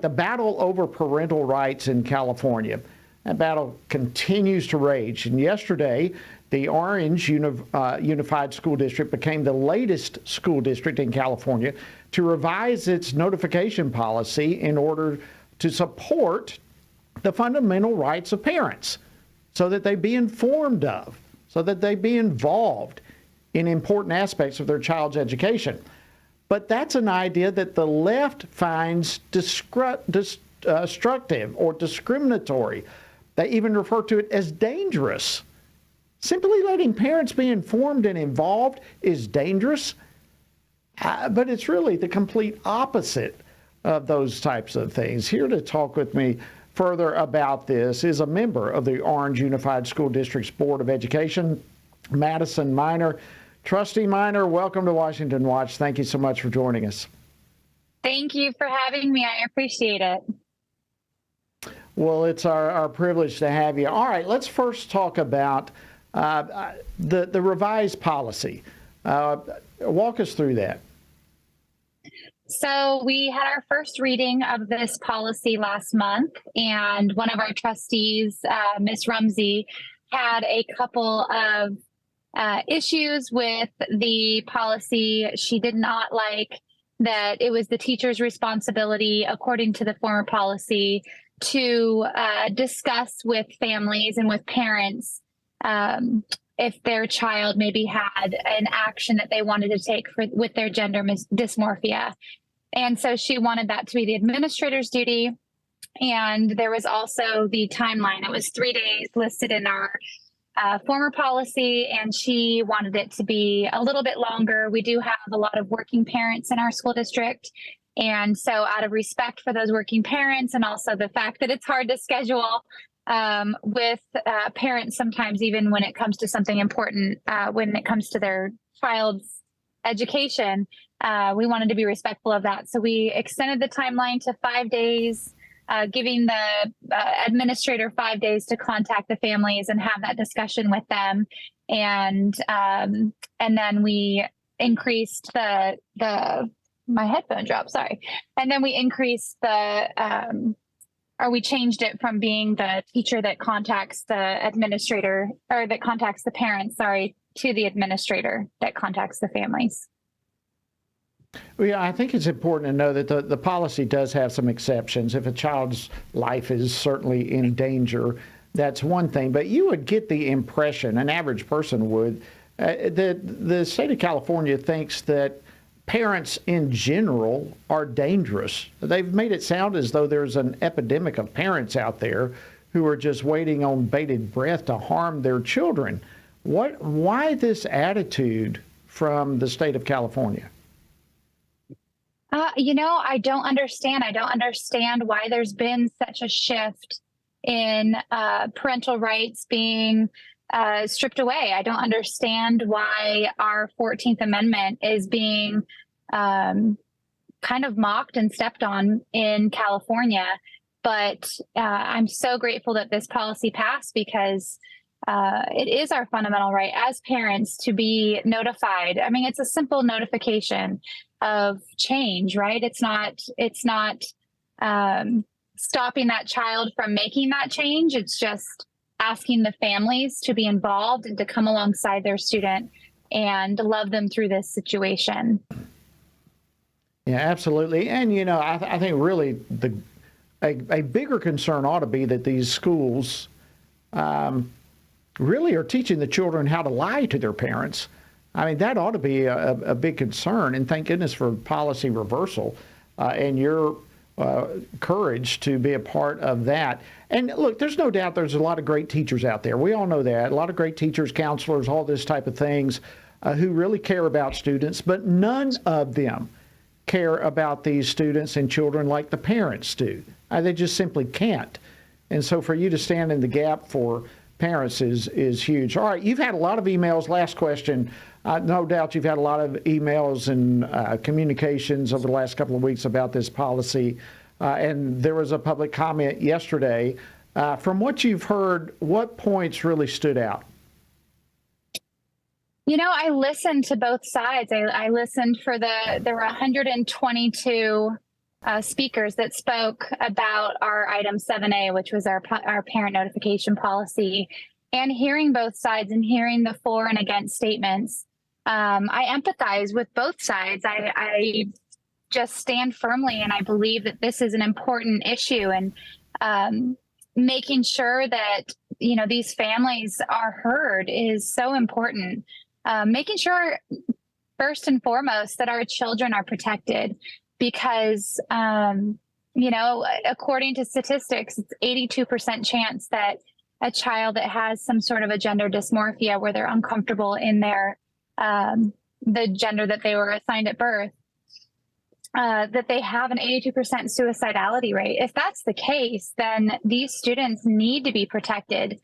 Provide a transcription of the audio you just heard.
The battle over parental rights in California. That battle continues to rage. And yesterday, the Orange Unified School District became the latest school district in California to revise its notification policy in order to support the fundamental rights of parents so that they be informed of, so that they be involved in important aspects of their child's education. But that's an idea that the left finds destructive or discriminatory. They even refer to it as dangerous. Simply letting parents be informed and involved is dangerous, but it's really the complete opposite of those types of things. Here to talk with me further about this is a member of the Orange Unified School District's Board of Education, Madison Miner. Trustee Miner, welcome to Washington Watch. Thank you so much for joining us. Thank you for having me. I appreciate it. Well, it's our privilege to have you. All right, let's first talk about the revised policy. Walk us through that. So we had our first reading of this policy last month, and one of our trustees, Ms. Rumsey, had a couple of issues with the policy. She did not like that it was the teacher's responsibility, according to the former policy, to discuss with families and with parents if their child maybe had an action that they wanted to take with their gender dysmorphia. And so she wanted that to be the administrator's duty. And there was also the timeline. It was 3 days listed in our former policy, and she wanted it to be a little bit longer. We do have a lot of working parents in our school district. And so out of respect for those working parents, and also the fact that it's hard to schedule with parents sometimes, even when it comes to something important, when it comes to their child's education, we wanted to be respectful of that. So we extended the timeline to 5 days, giving the administrator 5 days to contact the families and have that discussion with them. And then we increased my headphone dropped, sorry. And then we increased we changed it from being the teacher that contacts the administrator, or that contacts the parents, to the administrator that contacts the families. Well, yeah, I think it's important to know that the policy does have some exceptions. If a child's life is certainly in danger, that's one thing. But you would get the impression, an average person would, that the state of California thinks that parents in general are dangerous. They've made it sound as though there's an epidemic of parents out there who are just waiting on bated breath to harm their children. Why this attitude from the state of California? I don't understand. I don't understand why there's been such a shift in parental rights being stripped away. I don't understand why our 14th Amendment is being kind of mocked and stepped on in California. But I'm so grateful that this policy passed, because it is our fundamental right as parents to be notified. I mean, it's a simple notification of change, right? It's not stopping that child from making that change. It's just asking the families to be involved and to come alongside their student and love them through this situation. Yeah, absolutely. And, I think really a bigger concern ought to be that these schools really are teaching the children how to lie to their parents. I mean, that ought to be a big concern. And thank goodness for policy reversal and your courage to be a part of that. And look, there's no doubt there's a lot of great teachers out there. We all know that. A lot of great teachers, counselors, all this type of things who really care about students, but none of them care about these students and children like the parents do. They just simply can't. And so for you to stand in the gap for parents is huge. All right, you've had a lot of emails. Last question. No doubt you've had a lot of emails and communications over the last couple of weeks about this policy. And there was a public comment yesterday. From what you've heard, what points really stood out? I listened to both sides. I listened there were 122 speakers that spoke about our item 7A, which was our parent notification policy, and hearing both sides and hearing the for and against statements. I empathize with both sides. I just stand firmly, and I believe that this is an important issue, and making sure that these families are heard is so important. Making sure first and foremost that our children are protected, because according to statistics, it's 82% chance that a child that has some sort of a gender dysmorphia, where they're uncomfortable in their the gender that they were assigned at birth, that they have an 82% suicidality rate. If that's the case, then these students need to be protected.